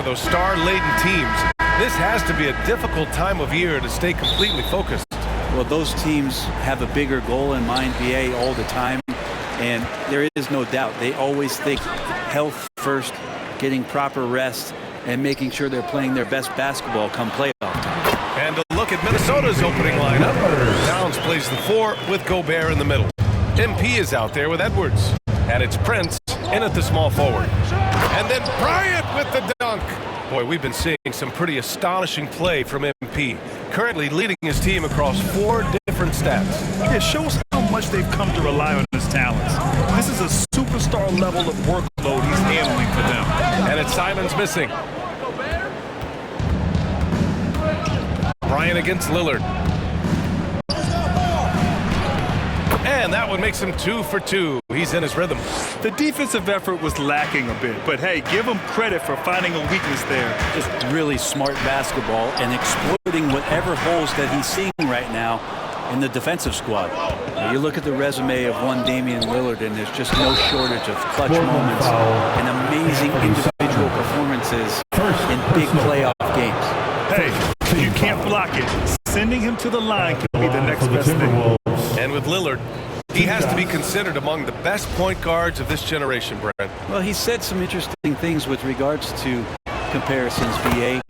those star-laden teams. This has to be a difficult time of year to stay completely focused. Well, those teams have a bigger goal in mind, BA, all the time. And there is no doubt they always think health first, getting proper rest, and making sure they're playing their best basketball come playoff time. And a look at Minnesota's opening lineup. Downs plays the 4 with Gobert in the middle. MP is out there with Edwards. And it's Prince in at the small forward. And then Bryant with the dunk. Boy, we've been seeing some pretty astonishing play from MP. Currently leading his team across 4 different stats. It shows how much they've come to rely on his talents. This is a superstar level of workload he's handling for them. And it's Simons missing. Bryant against Lillard. And that one makes him 2 for 2. He's in his rhythm. The defensive effort was lacking a bit, but hey, give him credit for finding a weakness there. Just really smart basketball and exploiting whatever holes that he's seeing right now in the defensive squad. You look at the resume of one Damian Lillard, and there's just no shortage of clutch moments and amazing individual performances in big playoff games. Hey, you can't block it. Sending him to the line could be the next best thing. And with Lillard, he has to be considered among the best point guards of this generation, Brent. Well, he said some interesting things with regards to comparisons, BA.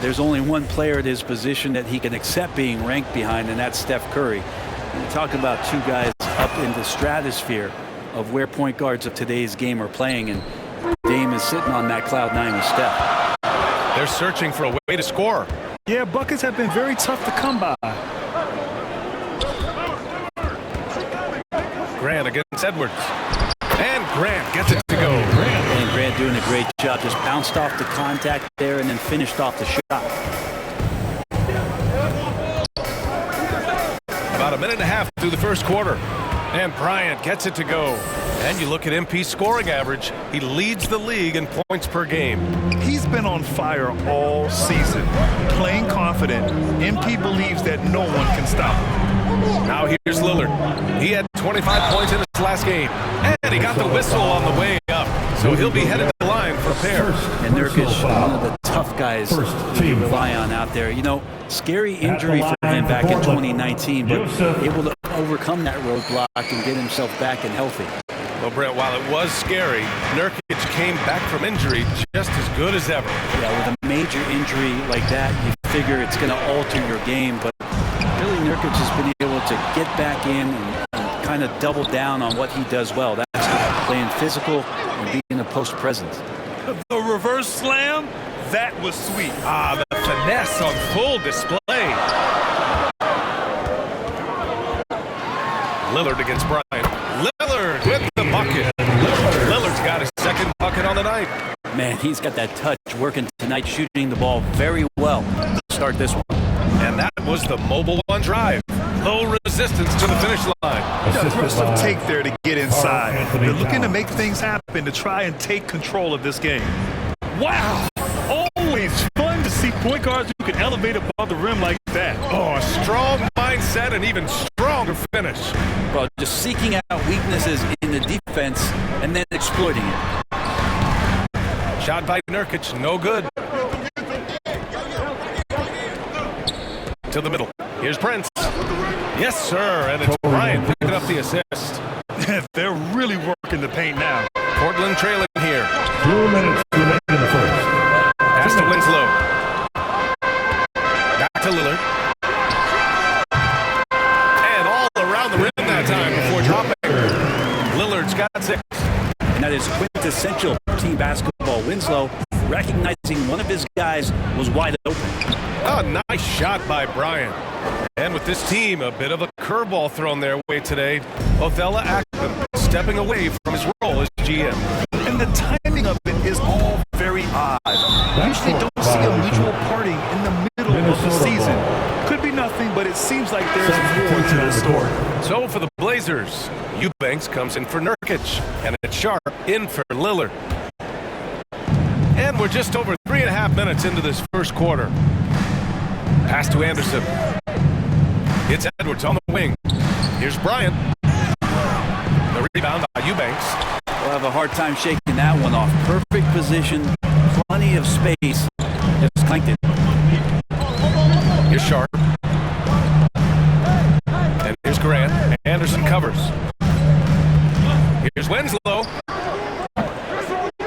There's only one player at his position that he can accept being ranked behind, and that's Steph Curry. And you talk about 2 guys up in the stratosphere of where point guards of today's game are playing, and Dame is sitting on that cloud 9 with Steph. They're searching for a way to score. Yeah, buckets have been very tough to come by. Grant against Edwards. And Grant gets it to go. And Grant doing a great job. Just bounced off the contact there and then finished off the shot. About a minute and a half through the first quarter. And Bryant gets it to go. And you look at MP's scoring average. He leads the league in points per game. He's been on fire all season. Playing confident, MP believes that no one can stop him. Now here's Lillard. He had 25 points in his last game. And he got the whistle on the way up. So he'll be headed to the line for a pair. And Nurkic, one of the tough guys to rely on out there. You know, scary injury for him back in 2019, but able to overcome that roadblock and get himself back and healthy. Well, Brent, while it was scary, Nurkic came back from injury just as good as ever. Yeah, with a major injury like that, you figure it's going to alter your game, but really Nurkic has been able to get back in and kind of double down on what he does well. That's playing physical and being a post presence. The reverse slam, that was sweet. Ah, the finesse on full display. Lillard against Bryant. Lillard with the bucket. Lillard's got his second bucket on the night. Man, he's got that touch working tonight, shooting the ball very well to start this one. And that was the mobile one drive. Low resistance to the finish line. Aggressive take there to get inside. They're looking to make things happen to try and take control of this game. Wow! Always fun to see point guards who can elevate above the rim like that. Oh, a strong mindset and even stronger finish. Well, just seeking out weaknesses in the defense and then exploiting it. Shot by Nurkic, no good. To the middle. Here's Prince. Yes, sir, and it's Bryant picking up the assist. They're really working the paint now. Portland trailing here. 2 minutes remaining in the first. Pass to Winslow. Back to Lillard. And all around the rim that time before dropping. Lillard's got 6. And that is quintessential team basketball. Winslow recognizing one of his guys was wide open. A nice shot by Bryant. And with this team, a bit of a curveball thrown their way today. Ovella Ackman stepping away from his role as GM. And the timing of it is all very odd. Usually don't see a mutual parting in the middle of the season. Could be nothing, but it seems like there's more to the story. So for the Blazers, Eubanks comes in for Nurkic, and it's Sharp in for Lillard. And we're just over 3.5 minutes into this first quarter. Pass to Anderson. It's Edwards on the wing. Here's Bryant. The rebound by Eubanks. We'll have a hard time shaking that one off. Perfect position plenty of space. Just clanked it. Here's Sharp. And here's Grant. Anderson covers. Here's Winslow.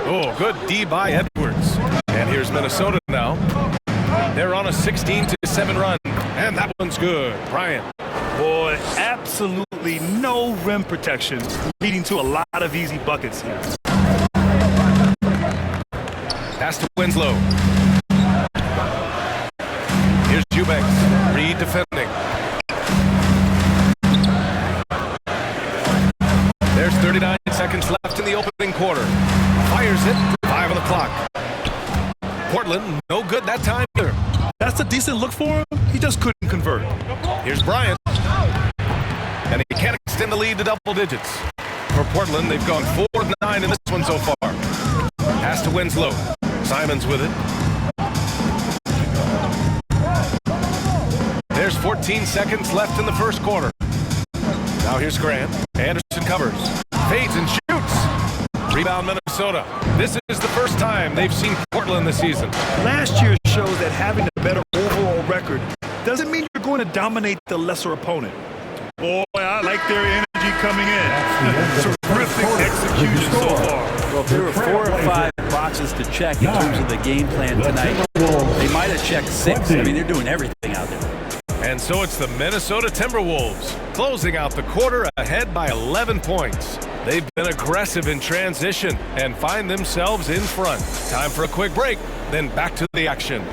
Oh, good D by Edwards. And here's Minnesota now. They're on a 16-7 run. And that one's good. Bryant. Boy, absolutely no rim protection, leading to a lot of easy buckets here. Pass to Winslow. Here's Eubanks. Reed defending. There's 39 seconds left in the opening quarter. Fires it. 5 on the clock. Portland, no good that time either. That's a decent look for him. He just couldn't convert. Here's Bryant. And he can't extend the lead to double digits. For Portland, they've gone 4 of 9 in this one so far. Pass to Winslow. Simons with it. There's 14 seconds left in the first quarter. Now here's Grant. Anderson covers. Fades and shoots. Rebound Minnesota. This is the first time they've seen Portland this season. Last year shows that having a better overall record doesn't mean you're going to dominate the lesser opponent. Boy, I like their energy coming in. Terrific execution so far. Well, there were 4 or 5 boxes to check in terms of the game plan tonight. They might have checked 6. I mean, they're doing everything out there. And so it's the Minnesota Timberwolves closing out the quarter ahead by 11 points. They've been aggressive in transition and find themselves in front. Time for a quick break, then back to the action.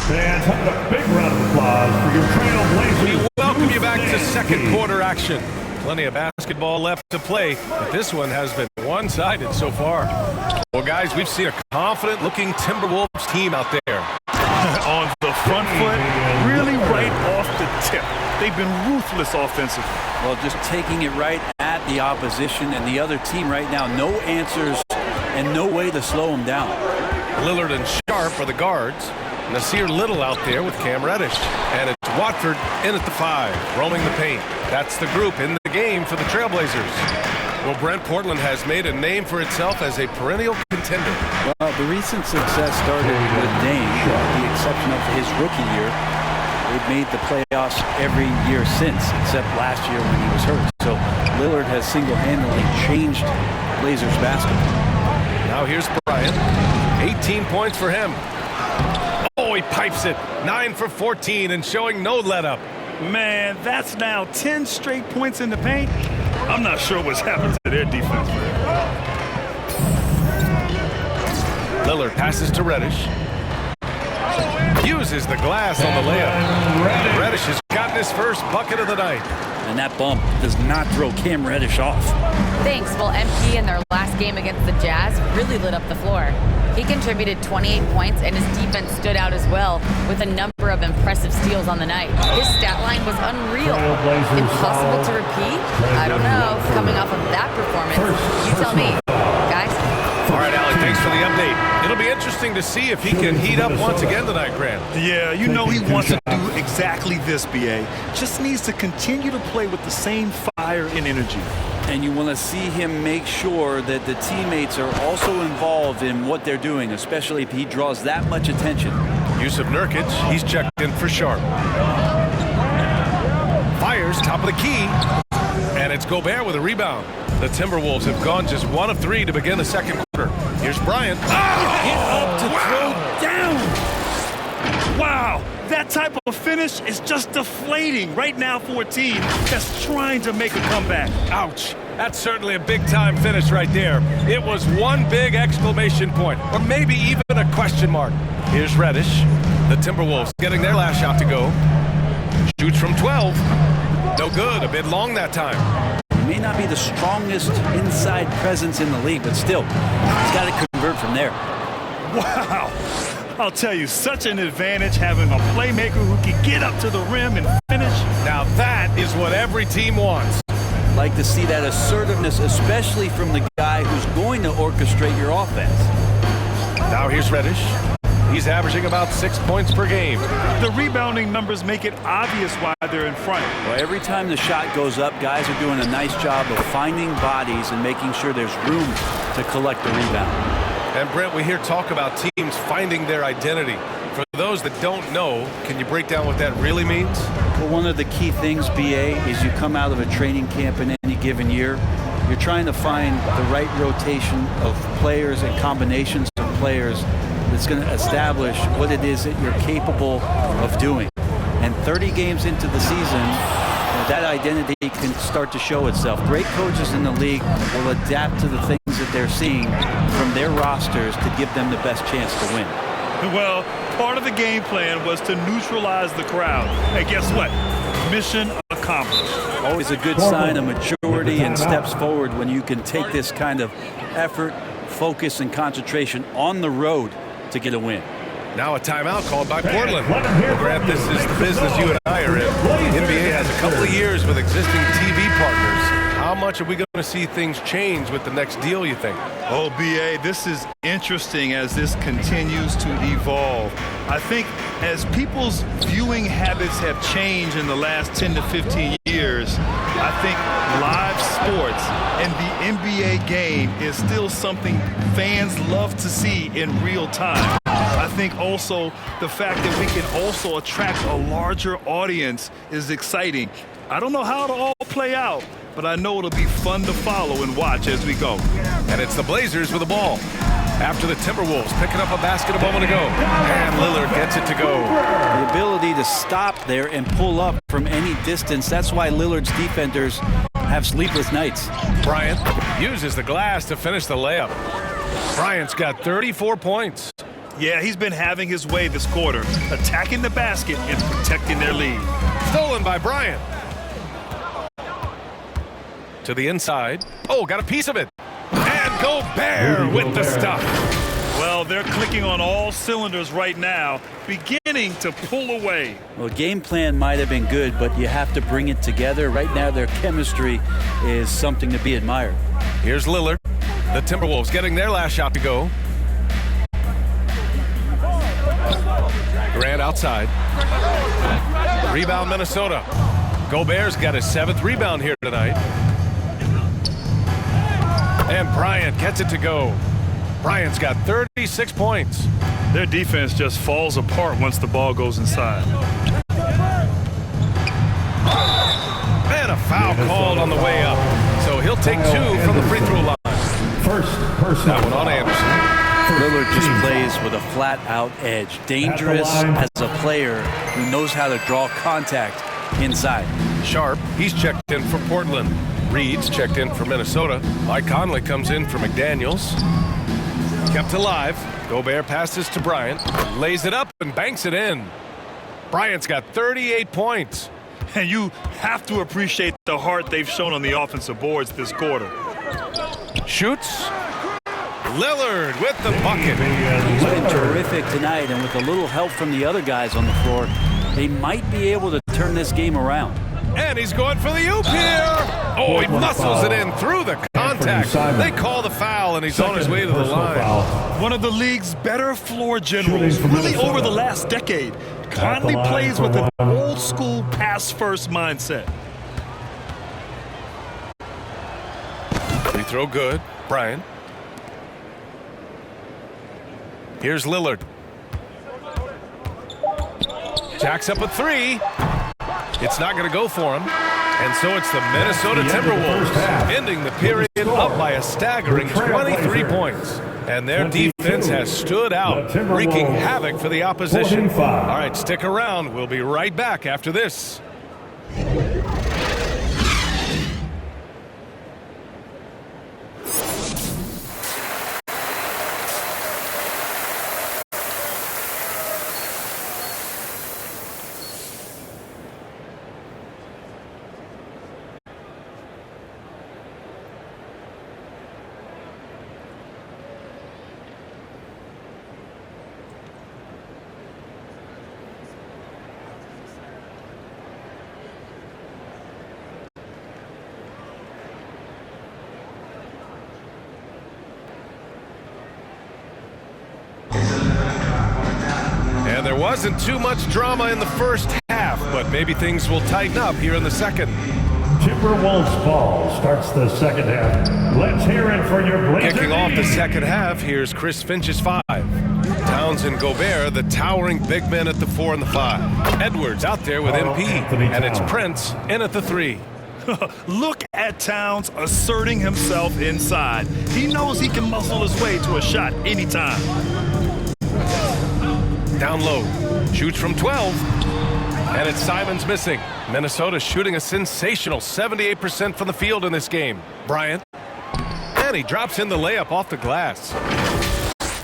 Fans, have a big round of applause for your Trailblazers. We welcome you back to second quarter action. Plenty of basketball left to play, but this one has been one-sided so far. Well, guys, we've seen a confident-looking Timberwolves team out there. On the front foot, really right off the tip. They've been ruthless offensively. Well, just taking it right at the opposition and the other team right now. No answers and no way to slow them down. Lillard and Sharp are the guards. Nasir Little out there with Cam Reddish. And it's Watford in at the 5, roaming the paint. That's the group in the game for the Trailblazers. Well, Brent, Portland has made a name for itself as a perennial contender. Well, the recent success started with Dame, with the exception of his rookie year. They've made the playoffs every year since, except last year when he was hurt. So Lillard has single-handedly changed Blazers basketball. Now here's Bryant. 18 points for him. Oh, he pipes it. 9 for 14 and showing no let-up. Man, that's now 10 straight points in the paint. I'm not sure what's happened to their defense. Lillard passes to Reddish. Uses the glass on the layup. Reddish has gotten his first bucket of the night. And that bump does not throw Cam Reddish off. Thanks. Well, MP in their last game against the Jazz really lit up the floor. He contributed 28 points, and his defense stood out as well with a number of impressive steals on the night. His stat line was unreal. Impossible to repeat? I don't know. Coming off of that performance, you tell me. Guys? All right, Alec, thanks for the update. It'll be interesting to see if he can heat up once again tonight, Grant. Yeah, you know he wants to do exactly this, BA. Just needs to continue to play with the same fire and energy. And you want to see him make sure that the teammates are also involved in what they're doing, especially if he draws that much attention. Yusuf Nurkic, he's checked in for Sharp. Fires, top of the key. And it's Gobert with a rebound. The Timberwolves have gone just 1 of 3 to begin the second quarter. Here's Bryant. Get up to throw down. Wow, that type of finish is just deflating right now for a team that's trying to make a comeback. Ouch. That's certainly a big-time finish right there. It was one big exclamation point, or maybe even a question mark. Here's Reddish. The Timberwolves getting their last shot to go. Shoots from 12. No good. A bit long that time. He may not be the strongest inside presence in the league, but still, he's got to convert from there. Wow. I'll tell you, such an advantage having a playmaker who can get up to the rim and finish. Now that is what every team wants. Like to see that assertiveness, especially from the guy who's going to orchestrate your offense. Now here's Reddish. He's averaging about 6 points per game. The rebounding numbers make it obvious why they're in front. Well, every time the shot goes up, guys are doing a nice job of finding bodies and making sure there's room to collect the rebound. And Brent, we hear talk about teams finding their identity. For those that don't know, can you break down what that really means? Well, one of the key things, BA, is you come out of a training camp in any given year, you're trying to find the right rotation of players and combinations of players that's going to establish what it is that you're capable of doing. And 30 games into the season, that identity can start to show itself. Great coaches in the league will adapt to the things that they're seeing from their rosters to give them the best chance to win. Well, part of the game plan was to neutralize the crowd. Hey, guess what? Mission accomplished. Always a good sign of maturity and steps forward when you can take this kind of effort, focus, and concentration on the road to get a win. Now a timeout called by Portland. Well, Grant, this is the business you and I are in. NBA has a couple of years with existing TV partners. How much are we going to see things change with the next deal, you think? Oh, BA, this is interesting as this continues to evolve. I think as people's viewing habits have changed in the last 10 to 15 years, I think live sports and the NBA game is still something fans love to see in real time. I think also the fact that we can also attract a larger audience is exciting. I don't know how it'll all play out, but I know it'll be fun to follow and watch as we go. And it's the Blazers with the ball. After the Timberwolves picking up a basket a moment ago. And Lillard gets it to go. The ability to stop there and pull up from any distance, that's why Lillard's defenders have sleepless nights. Bryant uses the glass to finish the layup. Bryant's got 34 points. Yeah, he's been having his way this quarter, attacking the basket and protecting their lead. Stolen by Bryant. To the inside. Oh, got a piece of it. And Gobert with the stuff. Well, they're clicking on all cylinders right now, beginning to pull away. Well, game plan might have been good, but you have to bring it together. Right now, their chemistry is something to be admired. Here's Lillard. The Timberwolves getting their last shot to go. Grant outside. Rebound Minnesota. Gobert's got his 7th rebound here tonight. And Bryant gets it to go. Bryant's got 36 points. Their defense just falls apart once the ball goes inside. And a foul called on the way up. So he'll take 2 from the free throw line. First person. That one on Anderson. Lillard just plays with a flat-out edge. Dangerous as a player who knows how to draw contact inside. Sharp, he's checked in for Portland. Reed's checked in for Minnesota. Mike Conley comes in for McDaniels. Kept alive. Gobert passes to Bryant. Lays it up and banks it in. Bryant's got 38 points. And you have to appreciate the heart they've shown on the offensive boards this quarter. Shoots. Lillard with the bucket. He's been terrific tonight, and with a little help from the other guys on the floor, they might be able to turn this game around. And he's going for the oop here. Oh, he muscles it in through the contact. They call the foul, and he's on his way to the line. One of the league's better floor generals, really over the last decade. Conley plays with an old-school pass-first mindset. Free throw good. Bryant. Here's Lillard. Jacks up a 3. It's not going to go for him. And so it's the Minnesota Timberwolves ending the period up by a staggering 23 points. And their defense has stood out, wreaking havoc for the opposition. All right, stick around. We'll be right back after this. there wasn't too much drama in the first half, but maybe things will tighten up here in the second. Timberwolves ball starts the second half. Let's hear it for your Blazers. Kicking off the second half, here's Chris Finch's 5. Towns and Gobert, the towering big men at the 4 and the 5. Edwards out there with MP, and it's Prince in at the 3. Look at Towns asserting himself inside. He knows he can muscle his way to a shot anytime. Down low, shoots from 12, and it's Simons missing. Minnesota shooting a sensational 78% from the field in this game. Bryant, and he drops in the layup off the glass.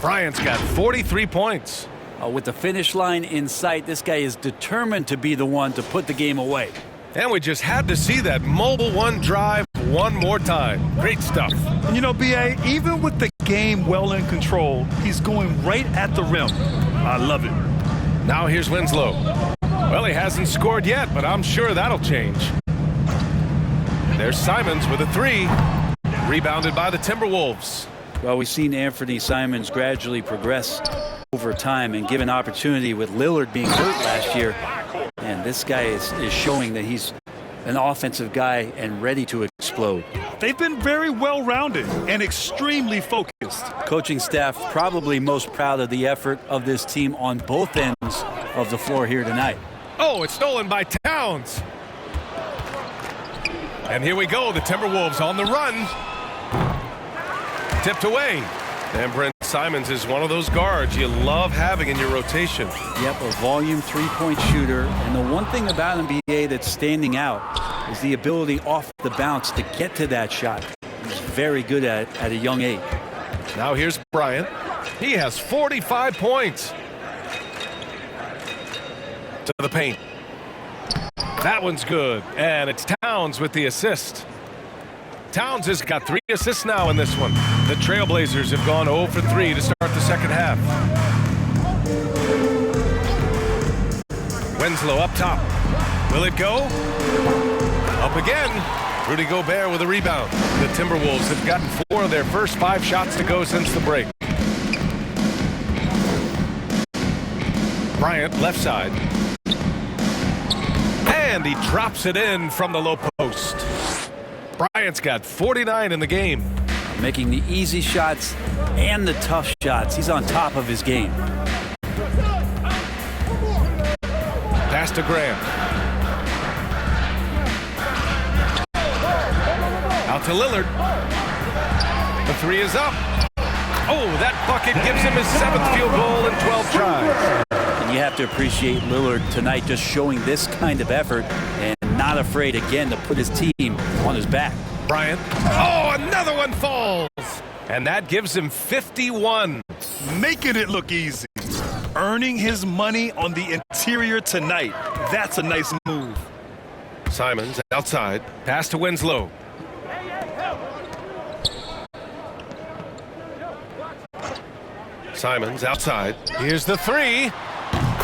Bryant's got 43 points. With the finish line in sight, this guy is determined to be the one to put the game away. And we just had to see that mobile one drive one more time. Great stuff. And you know, B.A., even with the game well in control, he's going right at the rim. I love it. Now here's Winslow. Well, he hasn't scored yet, but I'm sure that'll change. There's Simons with a 3. Rebounded by the Timberwolves. Well, we've seen Anthony Simons gradually progress over time and given opportunity with Lillard being hurt last year. And this guy is showing that he's an offensive guy and ready to explode. They've been very well-rounded and extremely focused. Coaching staff probably most proud of the effort of this team on both ends of the floor here tonight. Oh, it's stolen by Towns. And here we go, the Timberwolves on the run. Tipped away. And Brent Simons is one of those guards you love having in your rotation. Yep, a volume three-point shooter. And the one thing about NBA that's standing out is the ability off the bounce to get to that shot. He's very good at a young age. Now here's Bryant. He has 45 points. To the paint. That one's good. And it's Towns with the assist. Towns has got 3 assists now in this one. The Trailblazers have gone 0 for 3 to start the second half. Winslow up top. Will it go? Up again. Rudy Gobert with a rebound. The Timberwolves have gotten 4 of their first 5 shots to go since the break. Bryant left side. And he drops it in from the low post. Bryant's got 49 in the game. Making the easy shots and the tough shots. He's on top of his game. Pass to Graham. Out to Lillard. The 3 is up. Oh, that bucket gives him his 7th field goal in 12 tries. And you have to appreciate Lillard tonight just showing this kind of effort and not afraid again to put his team on his back. Bryant. Oh, another one falls. And that gives him 51. Making it look easy. Earning his money on the interior tonight. That's a nice move. Simons outside. Pass to Winslow. Simons outside. Here's the 3.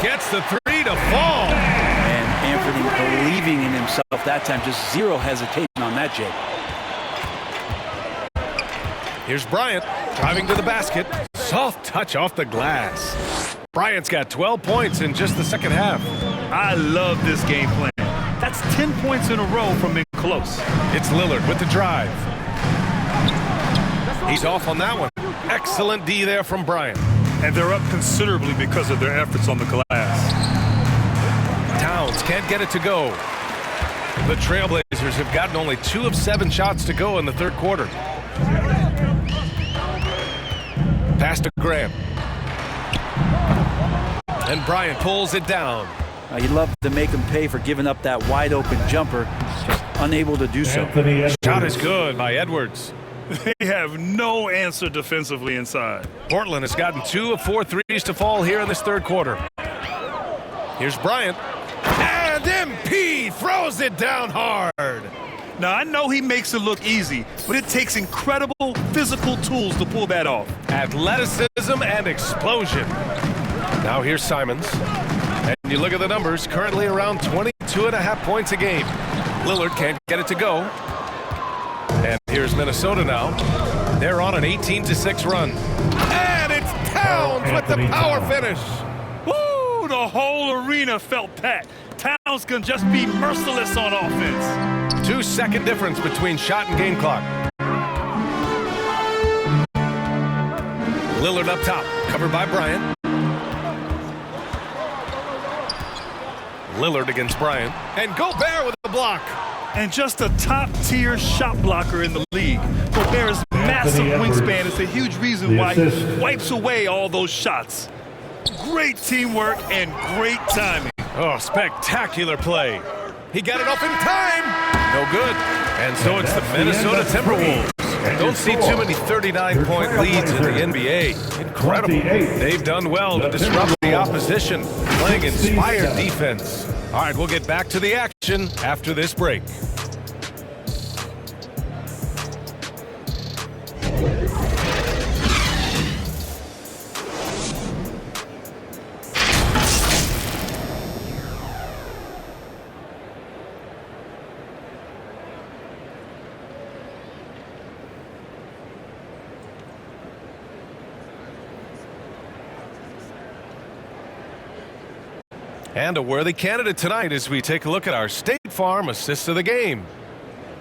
Gets the 3 to fall. And Anthony believing in himself that time. Just zero hesitation on that, Jake. Here's Bryant driving to the basket. Soft touch off the glass. Bryant's got 12 points in just the second half. I love this game plan. That's 10 points in a row from being close. It's Lillard with the drive. He's off on that one. Excellent D there from Bryant. And they're up considerably because of their efforts on the glass. Towns can't get it to go. The Trailblazers have gotten only 2 of 7 shots to go in the third quarter. Pass to Graham. And Bryant pulls it down. You'd love to make him pay for giving up that wide open jumper. Just unable to do so. Shot is good by Edwards. They have no answer defensively inside. Portland has gotten 2 of 4 threes to fall here in this third quarter. Here's Bryant. And MP throws it down hard. Now, I know he makes it look easy, but it takes incredible physical tools to pull that off. Athleticism and explosion. Now here's Simons. And you look at the numbers, currently around 22.5 points a game. Lillard can't get it to go. And here's Minnesota now. They're on an 18-6 run. And it's Towns with the power finish. Woo! The The whole arena felt that. Towns can just be merciless on offense. 2-second difference between shot and game clock. Lillard up top, covered by Bryant. Lillard against Bryant. And Gobert with the block. And just a top-tier shot blocker in the league. Gobert's massive wingspan is a huge reason why he wipes away all those shots. Great teamwork and great timing. Oh, spectacular play. He got it off in time. No good. And so it's the Minnesota Timberwolves. Don't see too many 39-point leads in the NBA. Incredible. They've done well to disrupt the opposition, playing inspired defense. All right, we'll get back to the action after this break. And a worthy candidate tonight as we take a look at our State Farm Assist of the Game.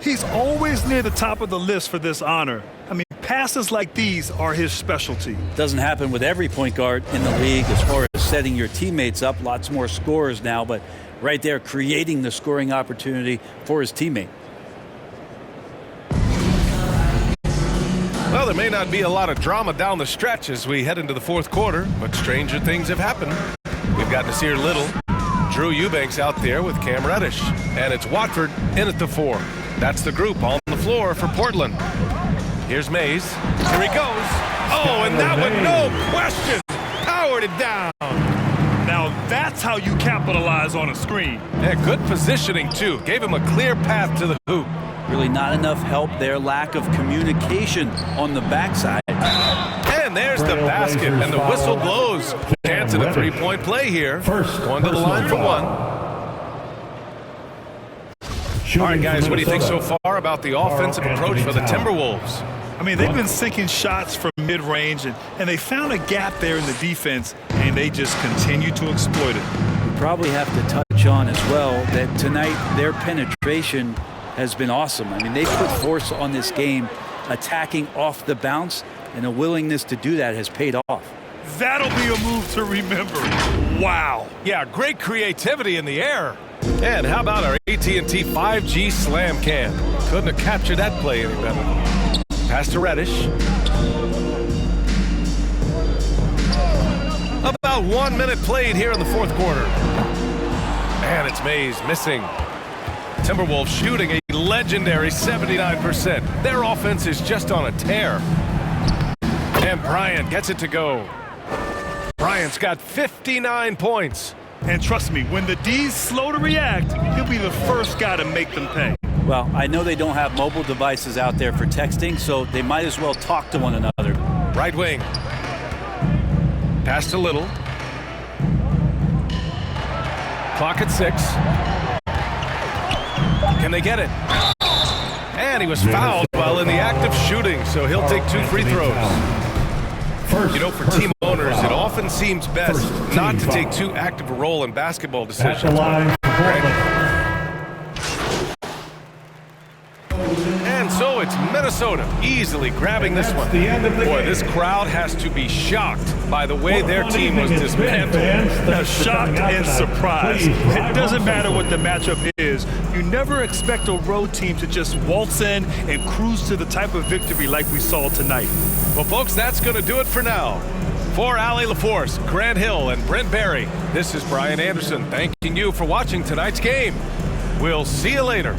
He's always near the top of the list for this honor. I mean, passes like these are his specialty. Doesn't happen with every point guard in the league as far as setting your teammates up. Lots more scorers now, but right there creating the scoring opportunity for his teammate. Well, there may not be a lot of drama down the stretch as we head into the fourth quarter, but stranger things have happened. We've got Nasir Little, Drew Eubanks out there with Cam Reddish, and it's Watford in at the 4. That's the group on the floor for Portland. Here's Mays. Here he goes. Oh, and that one, no question, powered it down. Now that's how you capitalize on a screen. Yeah, good positioning, too. Gave him a clear path to the hoop. Really not enough help there. Lack of communication on the backside. And there's the basket, and the whistle blows. Chance at a three-point play here. Going to the line for one. All right, guys, what do you think so far about the offensive approach for the Timberwolves? I mean, they've been sinking shots from mid-range, and they found a gap there in the defense, and they just continue to exploit it. We probably have to touch on as well that tonight their penetration has been awesome. I mean, they put force on this game, attacking off the bounce, and a willingness to do that has paid off. That'll be a move to remember. Wow. Yeah, great creativity in the air. And how about our AT&T 5G Slam Cam? Couldn't have captured that play any better. Pass to Reddish. About 1 minute played here in the fourth quarter. And it's Mays missing. Timberwolves shooting a legendary 79%. Their offense is just on a tear. And Bryant gets it to go. Bryant's got 59 points. And trust me, when the D's slow to react, he'll be the first guy to make them pay. Well, I know they don't have mobile devices out there for texting, so they might as well talk to one another. Right wing. Pass to Little. Clock at 6. Can they get it? And he was fouled while in the act of shooting, so he'll take 2 free throws. You know, for team owners, it often seems best not to take too active a role in basketball decisions. And so it's Minnesota easily grabbing this one. Boy, this crowd has to be shocked by the way their team was dismantled. Shocked and surprised. It doesn't matter what the matchup is. You never expect a road team to just waltz in and cruise to the type of victory like we saw tonight. Well, folks, that's going to do it for now. For Allie LaForce, Grant Hill, and Brent Barry, this is Brian Anderson thanking you for watching tonight's game. We'll see you later.